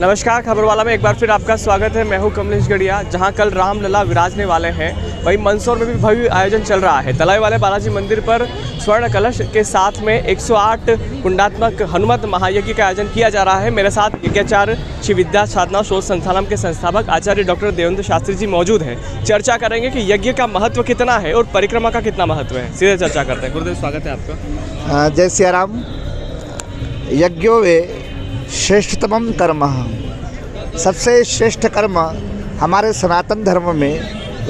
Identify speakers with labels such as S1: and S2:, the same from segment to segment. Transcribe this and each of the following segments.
S1: नमस्कार, खबरवाला में एक बार फिर आपका स्वागत है। मैं हूं कमलेश गढ़िया। जहां कल रामलला विराजने वाले हैं, वहीं मंदसौर में भी भव्य आयोजन चल रहा है। तलाई वाले बालाजी मंदिर पर स्वर्ण कलश के साथ में 108 कुंडात्मक हनुमत महायज्ञ का आयोजन किया जा रहा है। मेरे साथ यज्ञाचार्य श्री विद्या साधना शोध संस्थानम के संस्थापक आचार्य डॉक्टर देवेंद्र शास्त्री जी मौजूद हैं। चर्चा करेंगे कि यज्ञ का महत्व कितना है और परिक्रमा का कितना महत्व है। सीधे चर्चा करते हैं। गुरुदेव, स्वागत है आपका।
S2: जय सिया राम। यज्ञो वे श्रेष्ठतमं कर्म, सबसे श्रेष्ठ कर्म हमारे सनातन धर्म में,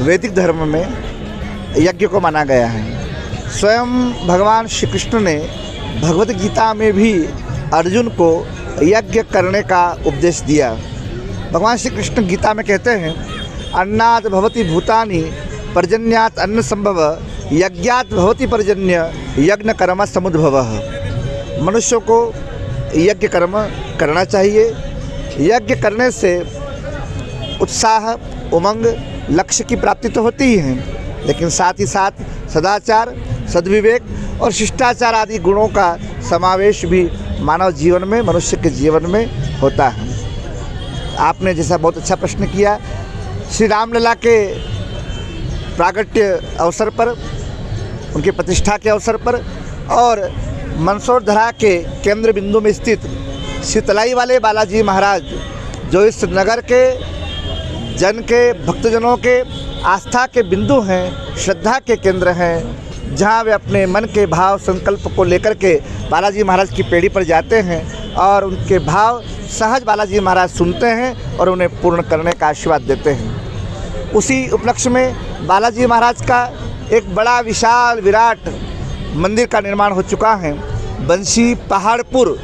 S2: वैदिक धर्म में यज्ञ को माना गया है। स्वयं भगवान श्री कृष्ण ने भगवत गीता में भी अर्जुन को यज्ञ करने का उपदेश दिया। भगवान श्री कृष्ण गीता में कहते हैं, अन्नात् भवति भूतानि पर्जन्यात् अन्न संभव, यज्ञात् भवति पर्जन्य यज्ञ कर्म समुद्भवः। मनुष्यों को यज्ञ कर्म करना चाहिए। यज्ञ करने से उत्साह, उमंग, लक्ष्य की प्राप्ति तो होती ही है, लेकिन साथ ही साथ सदाचार, सद्विवेक और शिष्टाचार आदि गुणों का समावेश भी मानव जीवन में, मनुष्य के जीवन में होता है। आपने जैसा बहुत अच्छा प्रश्न किया, श्री रामलला के प्रागट्य अवसर पर, उनकी प्रतिष्ठा के अवसर पर और मंदसौर धरा के केंद्र बिंदु में स्थित श्री तलाई वाले बालाजी महाराज, जो इस नगर के जन के, भक्तजनों के आस्था के बिंदु हैं, श्रद्धा के केंद्र हैं, जहां वे अपने मन के भाव संकल्प को लेकर के बालाजी महाराज की पेड़ी पर जाते हैं और उनके भाव सहज बालाजी महाराज सुनते हैं और उन्हें पूर्ण करने का आशीर्वाद देते हैं। उसी उपलक्ष्य में बालाजी महाराज का एक बड़ा विशाल विराट मंदिर का निर्माण हो चुका है। बंसी पहाड़पुर,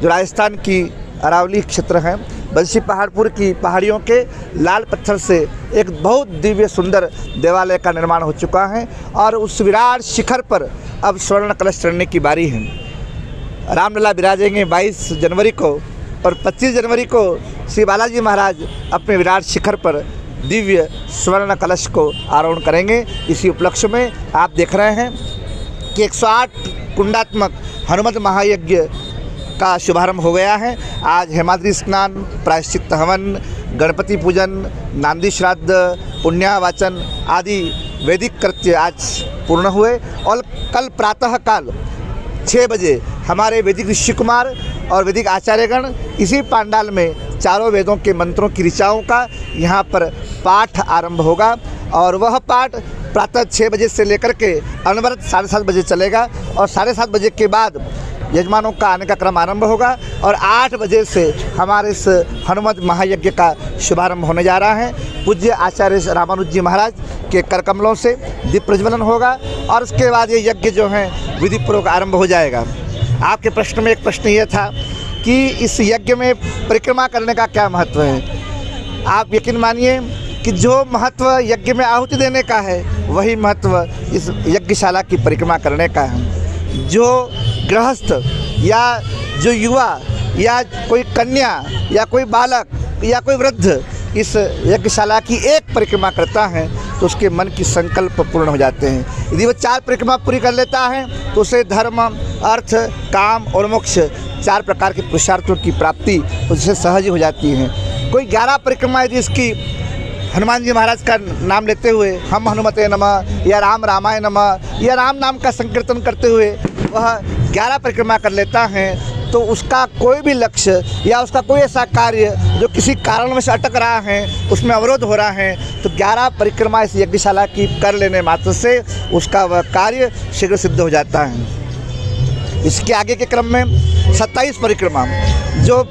S2: जो राजस्थान की अरावली क्षेत्र है, बंसी पहाड़पुर की पहाड़ियों के लाल पत्थर से एक बहुत दिव्य सुंदर देवालय का निर्माण हो चुका है और उस विराट शिखर पर अब स्वर्ण कलश चढ़ने की बारी है। रामलला विराजेंगे 22 जनवरी को और 25 जनवरी को श्री बालाजी महाराज अपने विराट शिखर पर दिव्य स्वर्ण कलश को आरोहण करेंगे। इसी उपलक्ष्य में आप देख रहे हैं कि 108 कुंडात्मक हनुमत महायज्ञ का शुभारंभ हो गया है। आज हेमाद्रि स्नान, प्रायश्चित हवन, गणपति पूजन, नांदी श्राद्ध, पुण्यावाचन आदि वैदिक कृत्य आज पूर्ण हुए और कल प्रातः काल 6 बजे हमारे वैदिक ऋषि कुमार और वैदिक आचार्यगण इसी पांडाल में चारों वेदों के मंत्रों की ऋचाओं का यहाँ पर पाठ आरंभ होगा और वह पाठ प्रातः 6 बजे से लेकर के अनवरत 7:30 बजे चलेगा और 7:30 बजे के बाद यजमानों का आने का क्रम आरंभ होगा और 8 बजे से हमारे इस हनुमत महायज्ञ का शुभारंभ होने जा रहा है। पूज्य आचार्य रामानुज जी महाराज के कर कमलों से दीप प्रज्वलन होगा और उसके बाद ये यज्ञ जो है विधिपूर्वक आरंभ हो जाएगा। आपके प्रश्न में एक प्रश्न ये था कि इस यज्ञ में परिक्रमा करने का क्या महत्व है। आप यकीन मानिए कि जो महत्व यज्ञ में आहुति देने का है, वही महत्व इस यज्ञशाला की परिक्रमा करने का है। जो गृहस्थ या जो युवा या कोई कन्या या कोई बालक या कोई वृद्ध इस यज्ञशाला की एक परिक्रमा करता है तो उसके मन की संकल्प पूर्ण हो जाते हैं। यदि वो 4 परिक्रमा पूरी कर लेता है तो उसे धर्म, अर्थ, काम और मोक्ष 4 प्रकार के पुरुषार्थों की प्राप्ति उससे सहज हो जाती है। कोई 11 परिक्रमा यदि इसकी हनुमान जी महाराज का नाम लेते हुए, हम हनुमते नमः या राम रामाय नमः या राम नाम का संकीर्तन करते हुए वह 11 परिक्रमा कर लेता है तो उसका कोई भी लक्ष्य या उसका कोई ऐसा कार्य जो किसी कारणवश अटक रहा है, उसमें अवरोध हो रहा है, तो 11 परिक्रमा इस यज्ञशाला की कर लेने मात्र से उसका वह कार्य शीघ्र सिद्ध हो जाता है। इसके आगे के क्रम में 27 परिक्रमा जो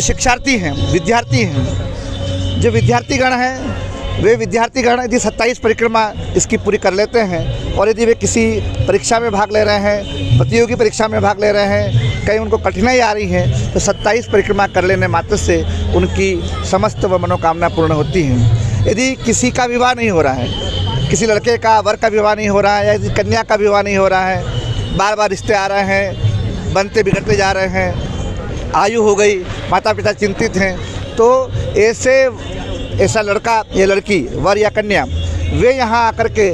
S2: शिक्षार्थी हैं, विद्यार्थी हैं, जो विद्यार्थीगण हैं, वे विद्यार्थीगण यदि 27 परिक्रमा इसकी पूरी कर लेते हैं और यदि वे किसी परीक्षा में भाग ले रहे हैं, प्रतियोगी परीक्षा में भाग ले रहे हैं, कहीं उनको कठिनाई आ रही है, तो 27 परिक्रमा कर लेने मात्र से उनकी समस्त व मनोकामना पूर्ण होती हैं। यदि किसी का विवाह नहीं हो रहा है, किसी लड़के का, वर का विवाह नहीं हो रहा है या यदि कन्या का विवाह नहीं हो रहा है, बार बार रिश्ते आ रहे हैं, बनते बिगड़ते जा रहे हैं, आयु हो गई, माता पिता चिंतित हैं, तो ऐसा लड़का या लड़की, वर या कन्या, वे यहाँ आकर के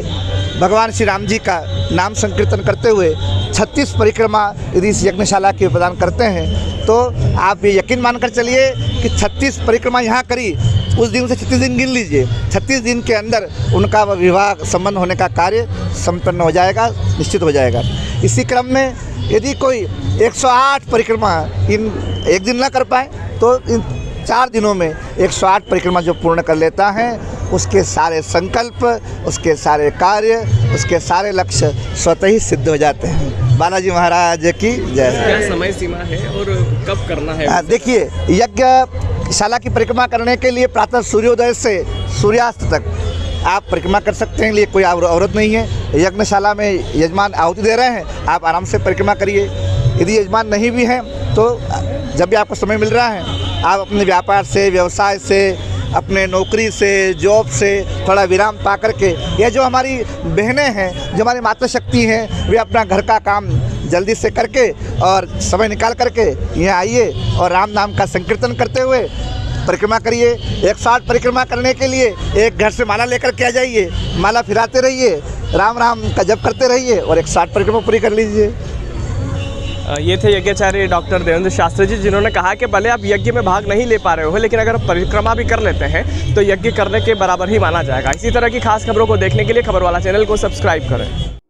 S2: भगवान श्री राम जी का नाम संकीर्तन करते हुए 36 परिक्रमा यदि इस यज्ञशाला की प्रदान करते हैं तो आप ये यकीन मानकर चलिए कि 36 परिक्रमा यहाँ करी, उस दिन से 36 दिन गिन लीजिए, 36 दिन के अंदर उनका विवाह संबंध होने का कार्य संपन्न हो जाएगा, निश्चित हो जाएगा। इसी क्रम में यदि कोई 108 परिक्रमा इन एक दिन ना कर पाए तो इन 4 दिनों में 108 परिक्रमा जो पूर्ण कर लेता है उसके सारे संकल्प, उसके सारे कार्य, उसके सारे लक्ष्य स्वतः ही सिद्ध हो जाते हैं। बालाजी महाराज की जय।
S1: क्या समय सीमा है और कब करना है?
S2: देखिए, यज्ञशाला की परिक्रमा करने के लिए प्रातः सूर्योदय से सूर्यास्त तक आप परिक्रमा कर सकते हैं, लिए कोई अवरोध नहीं है। यज्ञशाला में यजमान आहुति दे रहे हैं, आप आराम से परिक्रमा करिए। यदि यजमान नहीं भी हैं तो जब भी आपको समय मिल रहा है आप अपने व्यापार से, व्यवसाय से, अपने नौकरी से, जॉब से थोड़ा विराम पा करके, ये जो हमारी बहनें हैं, जो हमारी मातृशक्ति हैं, वे अपना घर का काम जल्दी से करके और समय निकाल करके यहाँ आइए और राम नाम का संकीर्तन करते हुए परिक्रमा करिए। 108 परिक्रमा करने के लिए एक घर से माला लेकर के आ जाइए, माला फिराते रहिए, राम राम का जप करते रहिए और 108 परिक्रमा पूरी कर लीजिए।
S1: ये थे यज्ञाचार्य डॉक्टर देवेंद्र शास्त्री जी, जिन्होंने कहा कि भले आप यज्ञ में भाग नहीं ले पा रहे हो, लेकिन अगर परिक्रमा भी कर लेते हैं तो यज्ञ करने के बराबर ही माना जाएगा। इसी तरह की खास खबरों को देखने के लिए खबर वाला चैनल को सब्सक्राइब करें।